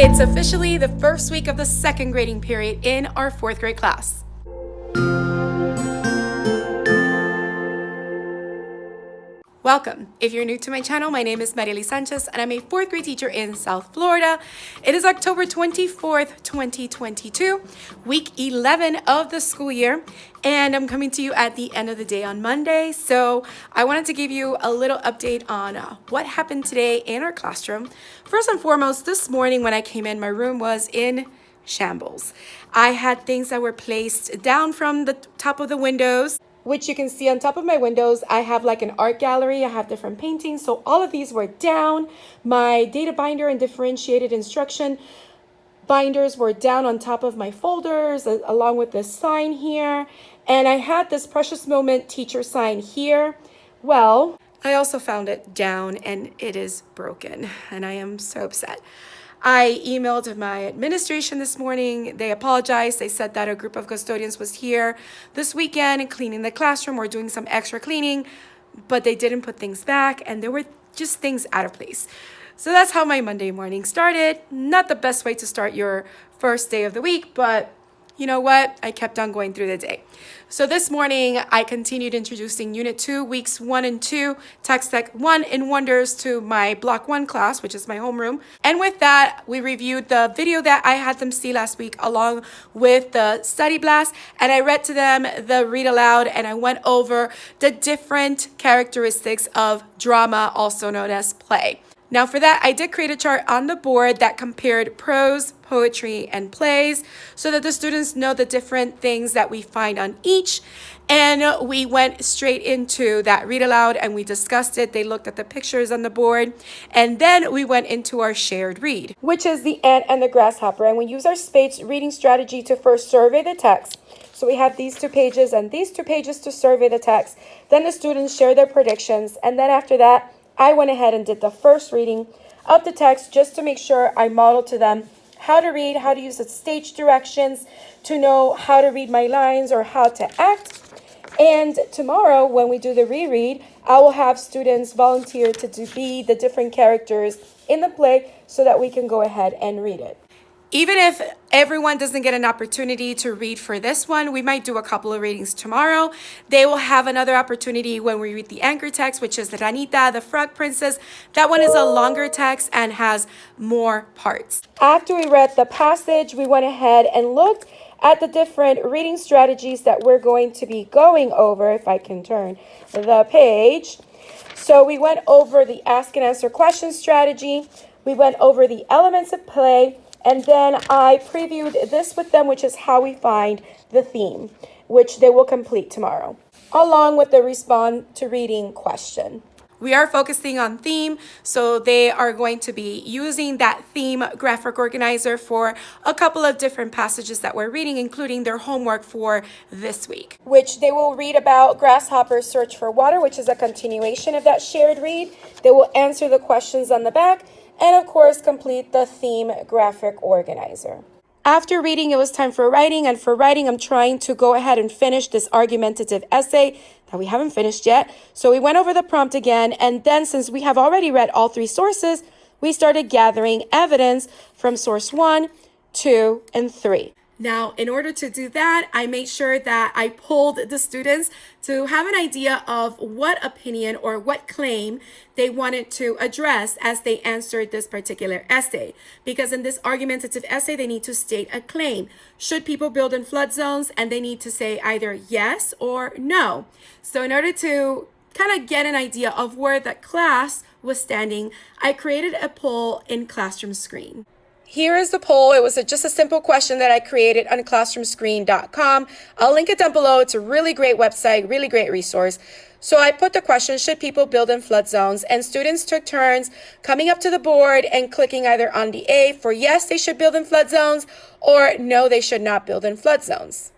It's officially the first week of the second grading period in our fourth grade class. Welcome. If you're new to my channel, my name is Mariely Sanchez and I'm a fourth grade teacher in South Florida. It is October 24th, 2022, week 11 of the school year, and I'm coming to you at the end of the day on Monday. So I wanted to give you a little update on what happened today in our classroom. First and foremost, this morning when I came in, my room was in shambles. I had things that were placed down from the top of the windows, which you can see on top of my windows. I have like an art gallery. I have different paintings. So all of these were down. My data binder and differentiated instruction binders were down on top of my folders, along with this sign here. And I had this precious moment teacher sign here. Well, I also found it down and it is broken and I am so upset. I emailed my administration this morning. They apologized. They said that a group of custodians was here this weekend and cleaning the classroom or doing some extra cleaning, but they didn't put things back and there were just things out of place. So that's how my Monday morning started. Not the best way to start your first day of the week, but you know what? I kept on going through the day. So this morning, I continued introducing Unit 2, Weeks 1 and 2, Text Tech 1 in Wonders to my Block 1 class, which is my homeroom. And with that, we reviewed the video that I had them see last week along with the study blast. And I read to them the read aloud and I went over the different characteristics of drama, also known as play. Now for that, I did create a chart on the board that compared prose, poetry, and plays so that the students know the different things that we find on each. And we went straight into that read aloud and we discussed it. They looked at the pictures on the board. And then we went into our shared read, which is the ant and the grasshopper. And we use our spades reading strategy to first survey the text. So we have these 2 pages and these 2 pages to survey the text. Then the students share their predictions. And then after that, I went ahead and did the first reading of the text just to make sure I modeled to them how to read, how to use the stage directions, to know how to read my lines or how to act. And tomorrow, when we do the reread, I will have students volunteer to be the different characters in the play so that we can go ahead and read it. Even if everyone doesn't get an opportunity to read for this one, we might do a couple of readings tomorrow. They will have another opportunity when we read the anchor text, which is Ranita, the Frog Princess. That one is a longer text and has more parts. After we read the passage, we went ahead and looked at the different reading strategies that we're going to be going over, if I can turn the page. So we went over the ask and answer question strategy. We went over the elements of play. And then I previewed this with them, which is how we find the theme, which they will complete tomorrow, along with the respond to reading question. We are focusing on theme, so they are going to be using that theme graphic organizer for a couple of different passages that we're reading, including their homework for this week, which they will read about Grasshopper's Search for Water, which is a continuation of that shared read. They will answer the questions on the back, and of course, complete the theme graphic organizer. After reading, it was time for writing, and for writing, I'm trying to go ahead and finish this argumentative essay that we haven't finished yet. So we went over the prompt again, and then since we have already read all 3 sources, we started gathering evidence from source 1, 2, and 3. Now, in order to do that, I made sure that I polled the students to have an idea of what opinion or what claim they wanted to address as they answered this particular essay. Because in this argumentative essay, they need to state a claim. Should people build in flood zones? And they need to say either yes or no. So in order to kind of get an idea of where the class was standing, I created a poll in Classroom Screen. Here is the poll. It was just a simple question that I created on classroomscreen.com. I'll link it down below. It's a really great website, really great resource. So I put the question, should people build in flood zones? And students took turns coming up to the board and clicking either on the A for yes, they should build in flood zones, or no, they should not build in flood zones.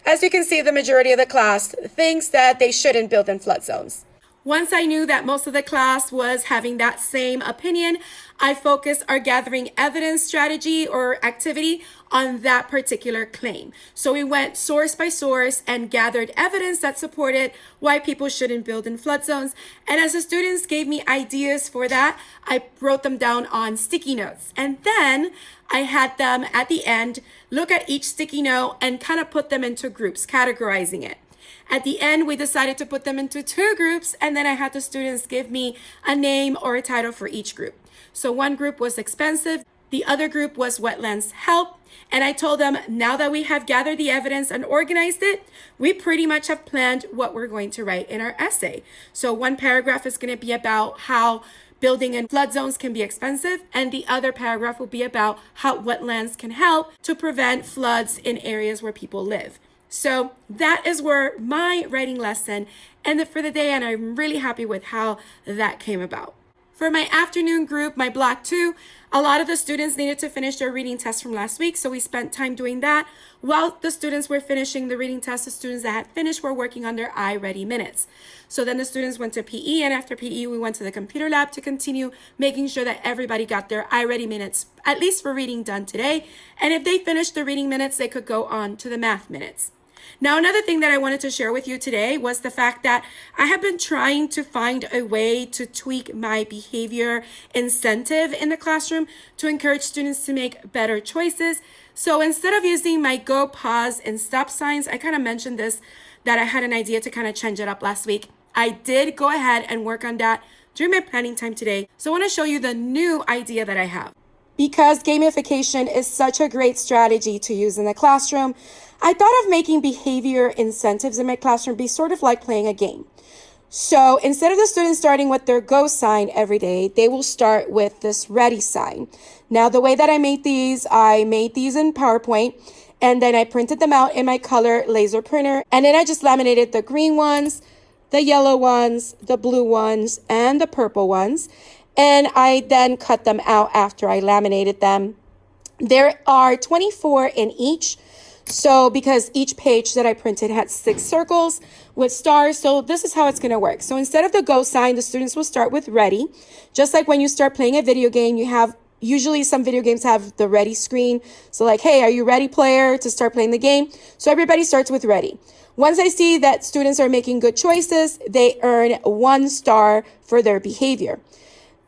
As you can see, the majority of the class thinks that they shouldn't build in flood zones. Once I knew that most of the class was having that same opinion, I focused our gathering evidence strategy or activity on that particular claim. So we went source by source and gathered evidence that supported why people shouldn't build in flood zones. And as the students gave me ideas for that, I wrote them down on sticky notes. And then I had them at the end look at each sticky note and kind of put them into groups, categorizing it. At the end, we decided to put them into 2 groups, and then I had the students give me a name or a title for each group. So one group was expensive, the other group was wetlands help, and I told them, now that we have gathered the evidence and organized it, we pretty much have planned what we're going to write in our essay. So one paragraph is going to be about how building in flood zones can be expensive, and the other paragraph will be about how wetlands can help to prevent floods in areas where people live. So that is where my writing lesson ended for the day, and I'm really happy with how that came about. For my afternoon group, my block 2, a lot of the students needed to finish their reading test from last week, so we spent time doing that. While the students were finishing the reading test, the students that had finished were working on their iReady minutes. So then the students went to PE, and after PE, we went to the computer lab to continue making sure that everybody got their iReady minutes, at least for reading, done today. And if they finished the reading minutes, they could go on to the math minutes. Now, another thing that I wanted to share with you today was the fact that I have been trying to find a way to tweak my behavior incentive in the classroom to encourage students to make better choices. So instead of using my go, pause, and stop signs, I kind of mentioned this, that I had an idea to kind of change it up last week. I did go ahead and work on that during my planning time today. So I want to show you the new idea that I have. Because gamification is such a great strategy to use in the classroom, I thought of making behavior incentives in my classroom be sort of like playing a game. So instead of the students starting with their go sign every day, they will start with this ready sign. Now, the way that I made these in PowerPoint, and then I printed them out in my color laser printer. And then I just laminated the green ones, the yellow ones, the blue ones, and the purple ones. And I then cut them out after I laminated them. There are 24 in each. So because each page that I printed had 6 circles with stars, so this is how it's going to work. So instead of the go sign, the students will start with ready. Just like when you start playing a video game, usually some video games have the ready screen. So like, hey, are you ready, player, to start playing the game? So everybody starts with ready. Once I see that students are making good choices, they earn 1 star for their behavior.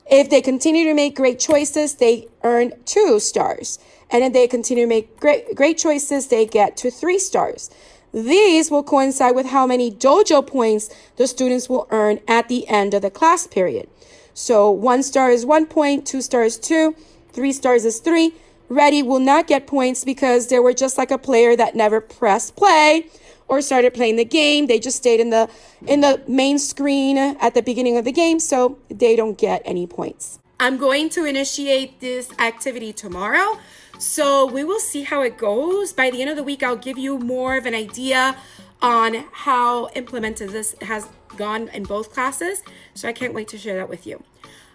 If they continue to make great choices, they earn 2 stars. And if they continue to make great choices, they get to 3 stars. These will coincide with how many dojo points the students will earn at the end of the class period. So 1 star is 1 point, 2 stars 2, 3 stars is 3. Ready will not get points because they were just like a player that never pressed play or started playing the game. They just stayed in the main screen at the beginning of the game, so they don't get any points. I'm going to initiate this activity tomorrow, so we will see how it goes. By the end of the week, I'll give you more of an idea on how implemented this has gone in both classes, so I can't wait to share that with you.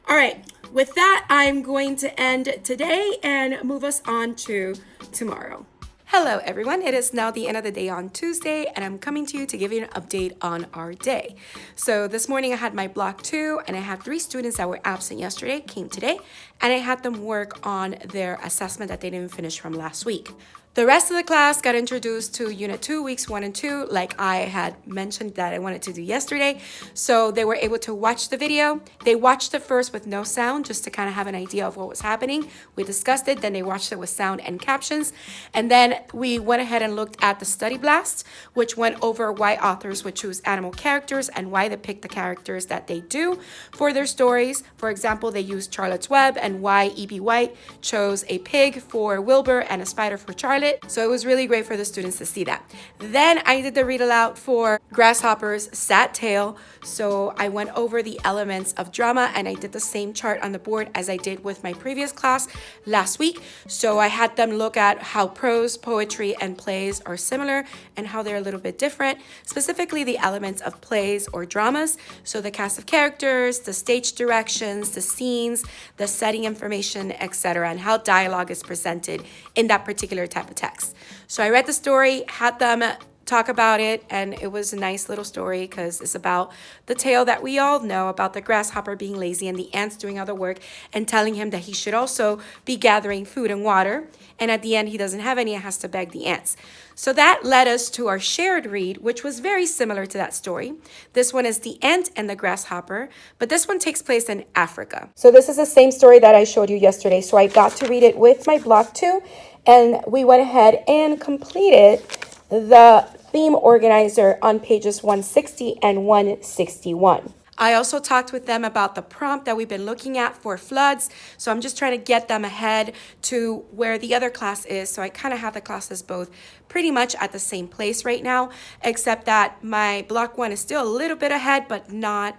All right, with that, I'm going to end today and move us on to tomorrow. Hello everyone, it is now the end of the day on Tuesday, and I'm coming to you to give you an update on our day. So this morning I had my block 2, and I had 3 students that were absent yesterday, came today, and I had them work on their assessment that they didn't finish from last week. The rest of the class got introduced to Unit 2, Weeks 1 and 2, like I had mentioned that I wanted to do yesterday. So they were able to watch the video. They watched it first with no sound, just to kind of have an idea of what was happening. We discussed it, then they watched it with sound and captions. And then we went ahead and looked at the study blast, which went over why authors would choose animal characters and why they pick the characters that they do for their stories. For example, they used Charlotte's Web and why E.B. White chose a pig for Wilbur and a spider for Charlotte. So it was really great for the students to see that. Then I did the read aloud for Grasshopper's Sad Tale. So I went over the elements of drama, and I did the same chart on the board as I did with my previous class last week. So I had them look at how prose, poetry, and plays are similar and how they're a little bit different, specifically the elements of plays or dramas. So the cast of characters, the stage directions, the scenes, the setting information, etc., and how dialogue is presented in that particular type of text. So I read the story, had them talk about it, and it was a nice little story because it's about the tale that we all know about the grasshopper being lazy and the ants doing all the work and telling him that he should also be gathering food and water, and at the end he doesn't have any and has to beg the ants. So that led us to our shared read, which was very similar to that story. This one is The Ant and the Grasshopper, but this one takes place in Africa. So this is the same story that I showed you yesterday, so I got to read it with my block 2, and we went ahead and completed the theme organizer on pages 160 and 161. I also talked with them about the prompt that we've been looking at for floods. So I'm just trying to get them ahead to where the other class is. So I kind of have the classes both pretty much at the same place right now, except that my block 1 is still a little bit ahead, but not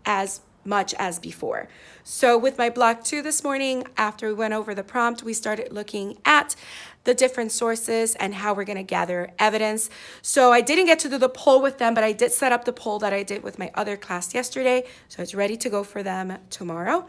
as much as before. So with my block 2 this morning, after we went over the prompt, we started looking at the different sources and how we're going to gather evidence. So I didn't get to do the poll with them, but I did set up the poll that I did with my other class yesterday. So it's ready to go for them tomorrow.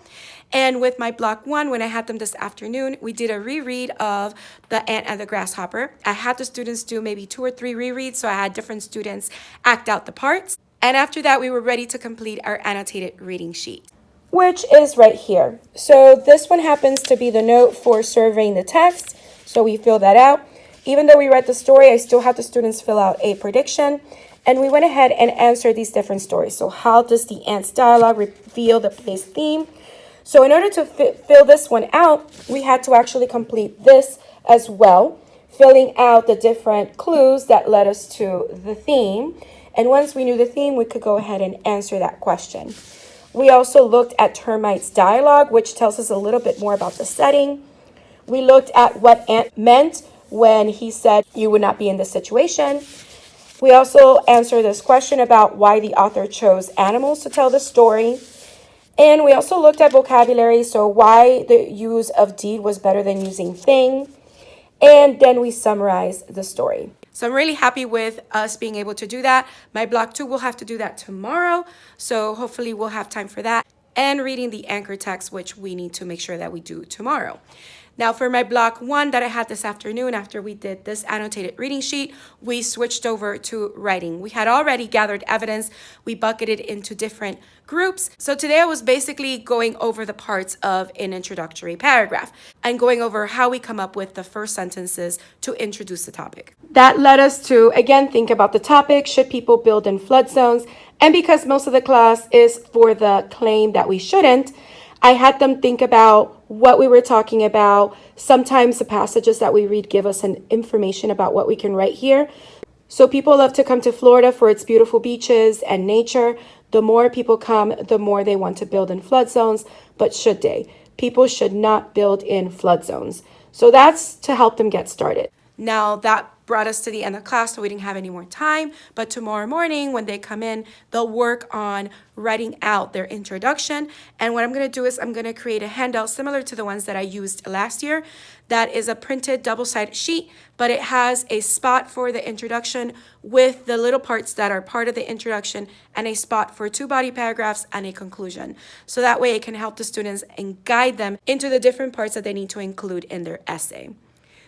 And with my block 1, when I had them this afternoon, we did a reread of The Ant and the Grasshopper. I had the students do maybe 2 or 3 rereads, so I had different students act out the parts. And after that, we were ready to complete our annotated reading sheet, which is right here. So this one happens to be the note for surveying the text. So we fill that out. Even though we read the story, I still had the students fill out a prediction. And we went ahead and answered these different stories. So how does the ant's dialogue reveal the play's theme? So in order to fill this one out, we had to actually complete this as well, filling out the different clues that led us to the theme. And once we knew the theme, we could go ahead and answer that question. We also looked at Termite's dialogue, which tells us a little bit more about the setting. We looked at what Ant meant when he said you would not be in this situation. We also answered this question about why the author chose animals to tell the story. And we also looked at vocabulary, so why the use of deed was better than using thing. And then we summarized the story. So I'm really happy with us being able to do that. My block 2 will have to do that tomorrow. So hopefully we'll have time for that. And reading the anchor text, which we need to make sure that we do tomorrow. Now for my block 1 that I had this afternoon after we did this annotated reading sheet, we switched over to writing. We had already gathered evidence. We bucketed into different groups. So today I was basically going over the parts of an introductory paragraph and going over how we come up with the first sentences to introduce the topic. That led us to, again, think about the topic, should people build in flood zones? And because most of the class is for the claim that we shouldn't, I had them think about what we were talking about. Sometimes the passages that we read give us an information about what we can write here. So people love to come to Florida for its beautiful beaches and nature. The more people come, the more they want to build in flood zones. But should they? People should not build in flood zones. So that's to help them get started. Now that brought us to the end of class, so we didn't have any more time. But tomorrow morning, when they come in, they'll work on writing out their introduction. And what I'm going to do is I'm going to create a handout similar to the ones that I used last year. That is a printed double-sided sheet, but it has a spot for the introduction with the little parts that are part of the introduction and a spot for 2 body paragraphs and a conclusion. So that way it can help the students and guide them into the different parts that they need to include in their essay.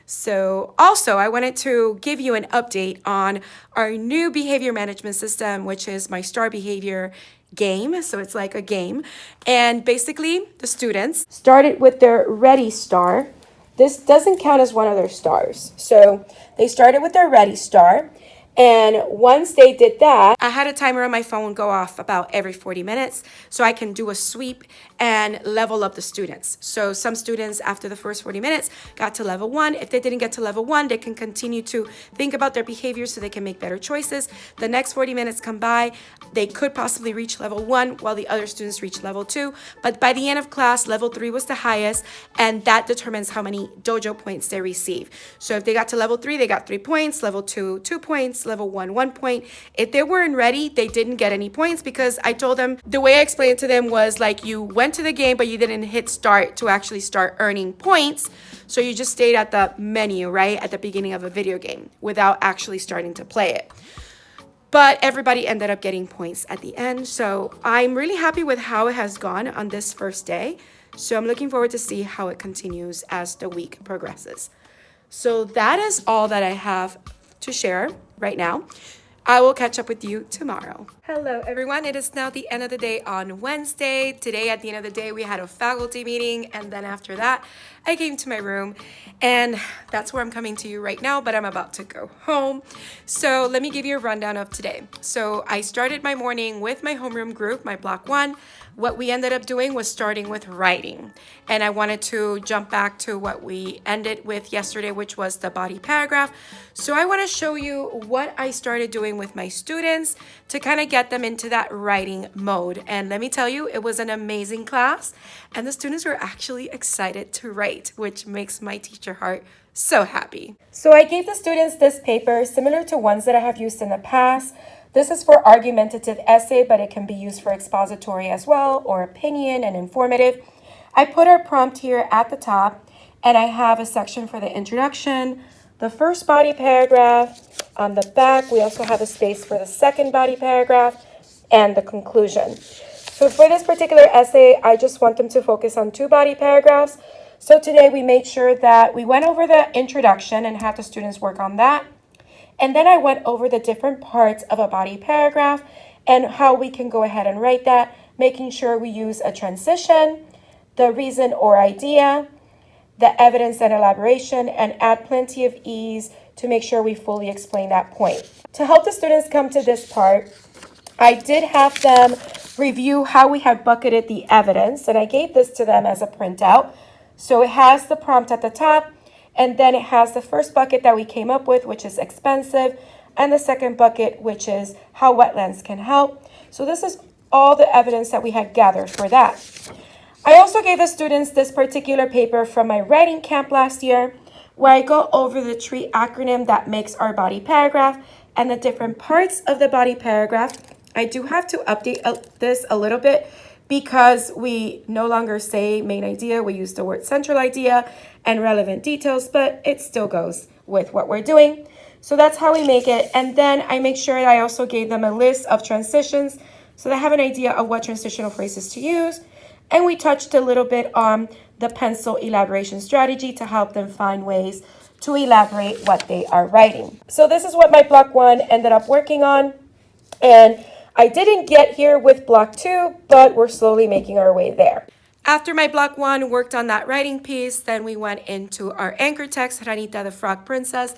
So also, I wanted to give you an update on our new behavior management system, which is my STAR behavior game. So it's like a game. And basically, the students started with their ready star. This doesn't count as one of their stars. So they started with their ready star. And once they did that, I had a timer on my phone go off about every 40 minutes so I can do a sweep and level up the students. So some students after the first 40 minutes got to level 1. If they didn't get to level 1, they can continue to think about their behavior so they can make better choices. The next 40 minutes come by, they could possibly reach level 1 while the other students reach level 2. But by the end of class, level 3 was the highest, and that determines how many dojo points they receive. So if they got to level 3, they got 3 points, level 2, 2 points, level 1, 1 point. If they weren't ready, they didn't get any points because I told them, the way I explained it to them was like you went to the game, but you didn't hit start to actually start earning points. So you just stayed at the menu, right, at the beginning of a video game without actually starting to play it. But everybody ended up getting points at the end. So I'm really happy with how it has gone on this first day. So I'm looking forward to see how it continues as the week progresses. So that is all that I have to share. right now. I will catch up with you tomorrow. Hello, everyone. It is now the end of the day on Wednesday. Today, at the end of the day, we had a faculty meeting. And then after that, I came to my room. And that's where I'm coming to you right now, but I'm about to go home. So let me give you a rundown of today. So I started my morning with my homeroom group, my block 1. What we ended up doing was starting with writing. And I wanted to jump back to what we ended with yesterday, which was the body paragraph. So I want to show you what I started doing with my students to kind of get them into that writing mode. And let me tell you, it was an amazing class. And the students were actually excited to write, which makes my teacher heart so happy. So I gave the students this paper similar to ones that I have used in the past. This is for argumentative essay, but it can be used for expository as well, or opinion and informative. I put our prompt here at the top, and I have a section for the introduction, the first body paragraph. On the back, we also have a space for the second body paragraph and the conclusion. So for this particular essay, I just want them to focus on 2 body paragraphs. So today we made sure that we went over the introduction and had the students work on that. And then I went over the different parts of a body paragraph and how we can go ahead and write that, making sure we use a transition, the reason or idea, the evidence and elaboration, and add plenty of ease to make sure we fully explain that point. To help the students come to this part, I did have them review how we had bucketed the evidence, and I gave this to them as a printout. So it has the prompt at the top, and then it has the first bucket that we came up with, which is expensive, and the second bucket, which is how wetlands can help. So this is all the evidence that we had gathered for that. I also gave the students this particular paper from my writing camp last year, where I go over the TREAT acronym that makes our body paragraph and the different parts of the body paragraph. I do have to update this a little bit because we no longer say main idea. We use the word central idea and relevant details, but it still goes with what we're doing. So that's how we make it. And then I make sure that I also gave them a list of transitions so they have an idea of what transitional phrases to use. And we touched a little bit on the pencil elaboration strategy to help them find ways to elaborate what they are writing. So this is what my block 1 ended up working on. And I didn't get here with block 2, but we're slowly making our way there. After my block 1 worked on that writing piece, then we went into our anchor text, Ranita the Frog Princess,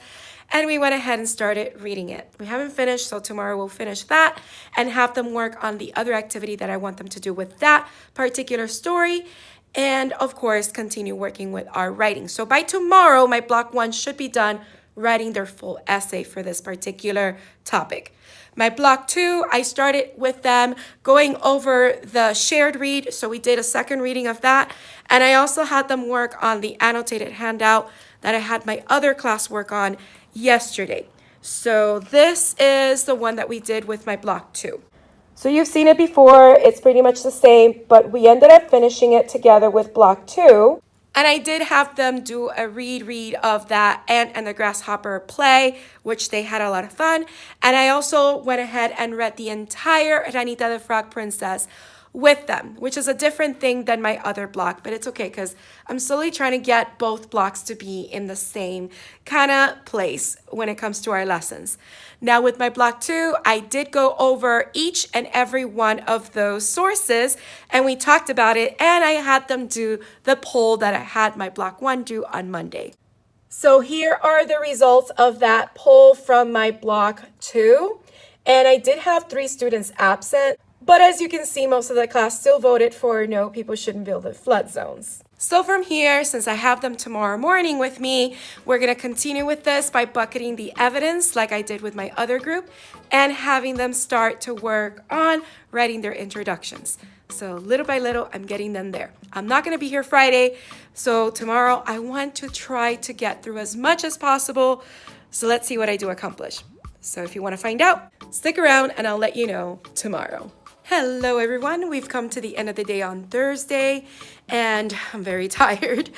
and we went ahead and started reading it. We haven't finished, so tomorrow we'll finish that and have them work on the other activity that I want them to do with that particular story. And of course, continue working with our writing. So by tomorrow, my block 1 should be done writing their full essay for this particular topic. My block 2, I started with them going over the shared read. So we did a second reading of that. And I also had them work on the annotated handout that I had my other class work on yesterday. So this is the one that we did with my block 2. So you've seen it before. It's pretty much the same, but we ended up finishing it together with block 2. And I did have them do a read of that Ant and the Grasshopper play, which they had a lot of fun. And I also went ahead and read the entire Ranita the Frog Princess with them, which is a different thing than my other block, but it's okay because I'm slowly trying to get both blocks to be in the same kind of place when it comes to our lessons. Now with my block 2, I did go over each and every one of those sources and we talked about it, and I had them do the poll that I had my block 1 do on Monday. So here are the results of that poll from my block 2. And I did have 3 students absent. But as you can see, most of the class still voted for no, people shouldn't build the flood zones. So from here, since I have them tomorrow morning with me, we're going to continue with this by bucketing the evidence like I did with my other group and having them start to work on writing their introductions. So little by little, I'm getting them there. I'm not going to be here Friday. So tomorrow, I want to try to get through as much as possible. So let's see what I do accomplish. So if you want to find out, stick around and I'll let you know tomorrow. Hello everyone, we've come to the end of the day on Thursday and I'm very tired.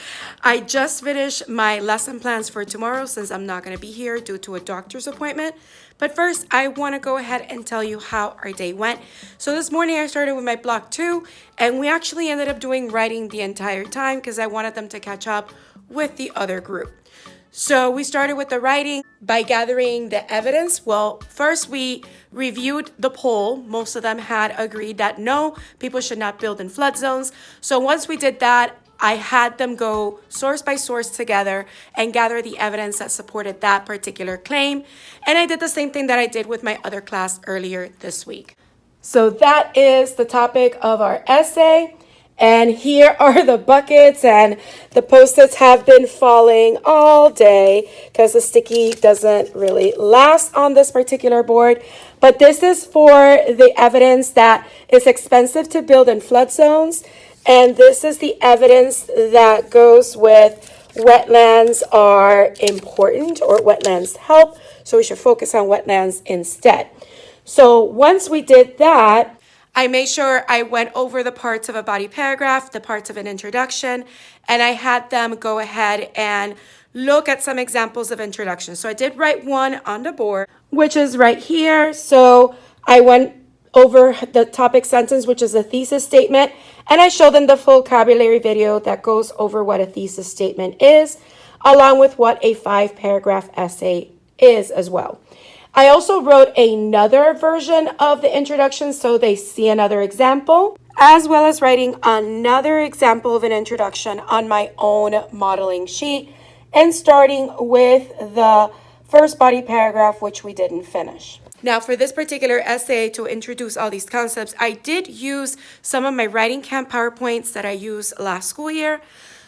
I just finished my lesson plans for tomorrow since I'm not going to be here due to a doctor's appointment. But first, I want to go ahead and tell you how our day went. So this morning I started with my block 2 and we actually ended up doing writing the entire time because I wanted them to catch up with the other group. So we started with the writing by gathering the evidence. Well, first we reviewed the poll. Most of them had agreed that no, people should not build in flood zones. So once we did that, I had them go source by source together and gather the evidence that supported that particular claim. And I did the same thing that I did with my other class earlier this week. So that is the topic of our essay. And here are the buckets, and the Post-its have been falling all day because the sticky doesn't really last on this particular board. But this is for the evidence that it's expensive to build in flood zones. And this is the evidence that goes with wetlands are important or wetlands help. So we should focus on wetlands instead. So once we did that, I made sure I went over the parts of a body paragraph, the parts of an introduction, and I had them go ahead and look at some examples of introductions. So I did write one on the board, which is right here. So I went over the topic sentence, which is a thesis statement, and I showed them the full vocabulary video that goes over what a thesis statement is, along with what a 5-paragraph essay is as well. I also wrote another version of the introduction so they see another example, as well as writing another example of an introduction on my own modeling sheet, and starting with the first body paragraph, which we didn't finish. Now, for this particular essay to introduce all these concepts, I did use some of my writing camp PowerPoints that I used last school year.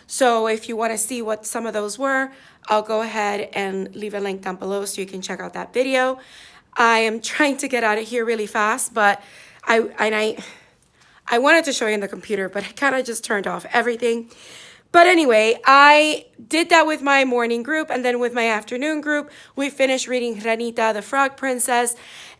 So if you want to see what some of those were, I'll go ahead and leave a link down below so you can check out that video. I am trying to get out of here really fast, but I wanted to show you on the computer, but I kind of just turned off everything. But anyway, I did that with my morning group, and then with my afternoon group, we finished reading Ranita, the Frog Princess.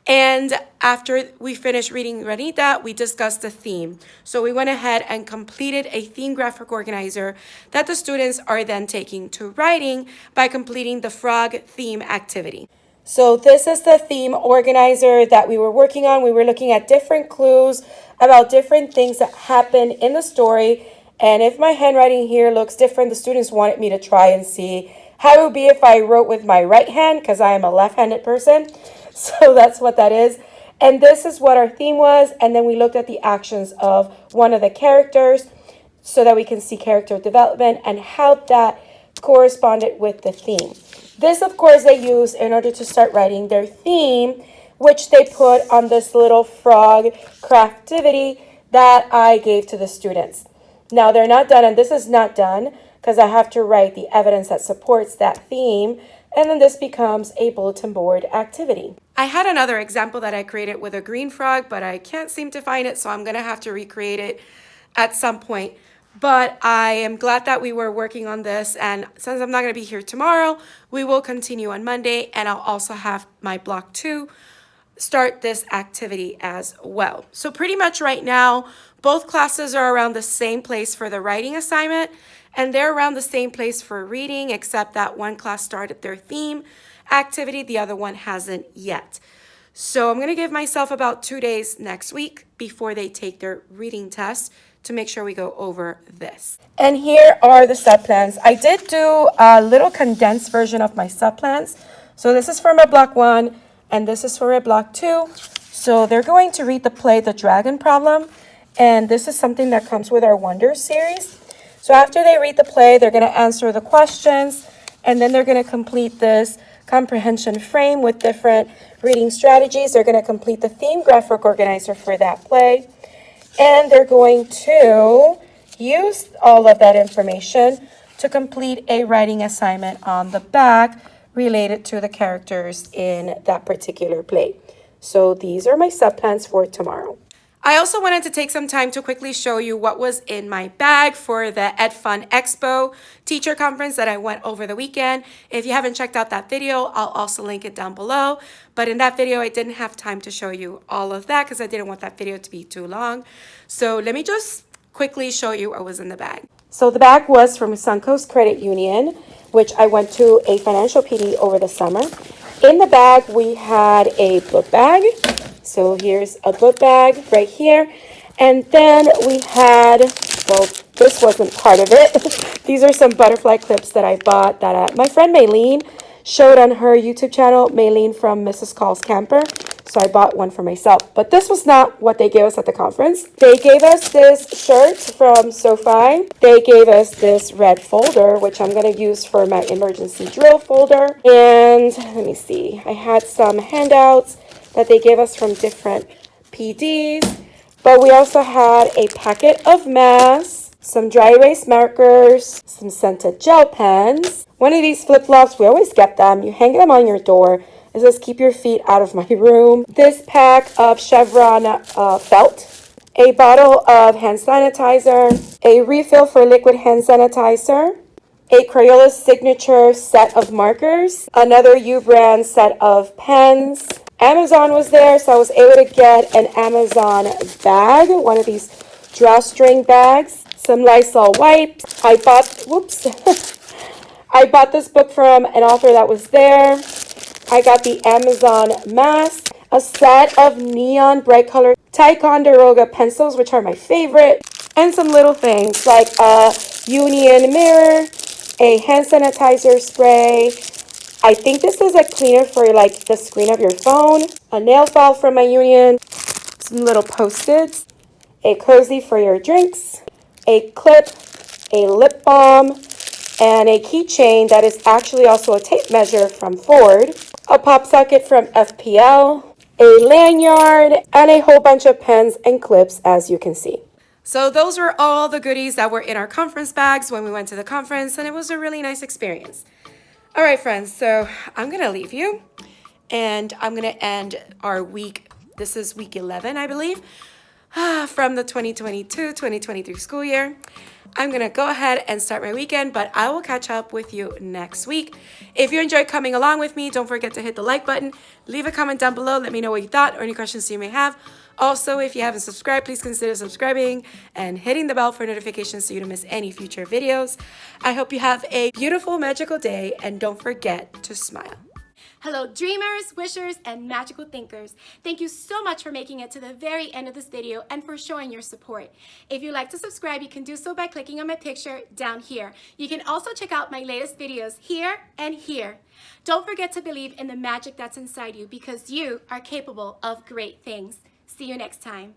And after we finished reading Ranita, we discussed the theme. So we went ahead and completed a theme graphic organizer that the students are then taking to writing by completing the frog theme activity. So this is the theme organizer that we were working on. We were looking at different clues about different things that happen in the story. And if my handwriting here looks different, the students wanted me to try and see how it would be if I wrote with my right hand, because I am a left-handed person. So that's what that is. And this is what our theme was. And then we looked at the actions of one of the characters so that we can see character development and how that corresponded with the theme. This, of course, they use in order to start writing their theme, which they put on this little frog craftivity that I gave to the students. Now, they're not done, and this is not done because I have to write the evidence that supports that theme, and then this becomes a bulletin board activity. I had another example that I created with a green frog, but I can't seem to find it, so I'm going to have to recreate it at some point. But I am glad that we were working on this, and since I'm not going to be here tomorrow, we will continue on Monday, and I'll also have my block 2 start this activity as well. So pretty much right now, both classes are around the same place for the writing assignment, and they're around the same place for reading, except that one class started their theme activity, the other one hasn't yet. So I'm going to give myself about 2 days next week before they take their reading test to make sure we go over this. And here are the subplans. I did do a little condensed version of my subplans. So this is for my block 1, and this is for my block 2. So they're going to read the play, The Dragon Problem, and this is something that comes with our Wonders series. So after they read the play, they're going to answer the questions, and then they're going to complete this comprehension frame with different reading strategies. They're going to complete the theme graphic organizer for that play, and they're going to use all of that information to complete a writing assignment on the back related to the characters in that particular play. So these are my subplans for tomorrow. I also wanted to take some time to quickly show you what was in my bag for the EdFun Expo teacher conference that I went over the weekend. If you haven't checked out that video, I'll also link it down below. But in that video, I didn't have time to show you all of that because I didn't want that video to be too long. So let me just quickly show you what was in the bag. So the bag was from Suncoast Credit Union, which I went to a financial PD over the summer. In the bag, we had a book bag. So here's a book bag right here. And then we had, well, this wasn't part of it. These are some butterfly clips that I bought that my friend Maylene showed on her YouTube channel, Maylene from Mrs. Call's Camper. So I bought one for myself. But this was not what they gave us at the conference. They gave us this shirt from SoFi. They gave us this red folder, which I'm going to use for my emergency drill folder. And let me see. I had some handouts that they gave us from different PDs. But we also had a packet of masks, some dry erase markers, some scented gel pens. One of these flip-flops, we always get them. You hang them on your door. It says, keep your feet out of my room. This pack of Chevron felt. A bottle of hand sanitizer. A refill for liquid hand sanitizer. A Crayola signature set of markers. Another U-brand set of pens. Amazon was there, so I was able to get an Amazon bag, one of these drawstring bags. Some Lysol wipes. I bought this book from an author that was there. I got the Amazon mask, a set of neon bright colored Ticonderoga pencils, which are my favorite, and some little things like a Union mirror, a hand sanitizer spray. I think this is a cleaner for like the screen of your phone, a nail file from my Union, some little Post-its, a cozy for your drinks, a clip, a lip balm, and a keychain that is actually also a tape measure from Ford, a pop socket from FPL, a lanyard, and a whole bunch of pens and clips, as you can see. So those were all the goodies that were in our conference bags when we went to the conference, and it was a really nice experience. All right, friends, so I'm going to leave you, and I'm going to end our week. This is week 11, I believe, from the 2022-2023 school year. I'm going to go ahead and start my weekend, but I will catch up with you next week. If you enjoyed coming along with me, don't forget to hit the like button. Leave a comment down below. Let me know what you thought or any questions you may have. Also, if you haven't subscribed, please consider subscribing and hitting the bell for notifications so you don't miss any future videos. I hope you have a beautiful, magical day, and don't forget to smile. Hello, dreamers, wishers, and magical thinkers. Thank you so much for making it to the very end of this video and for showing your support. If you'd like to subscribe, you can do so by clicking on my picture down here. You can also check out my latest videos here and here. Don't forget to believe in the magic that's inside you because you are capable of great things. See you next time.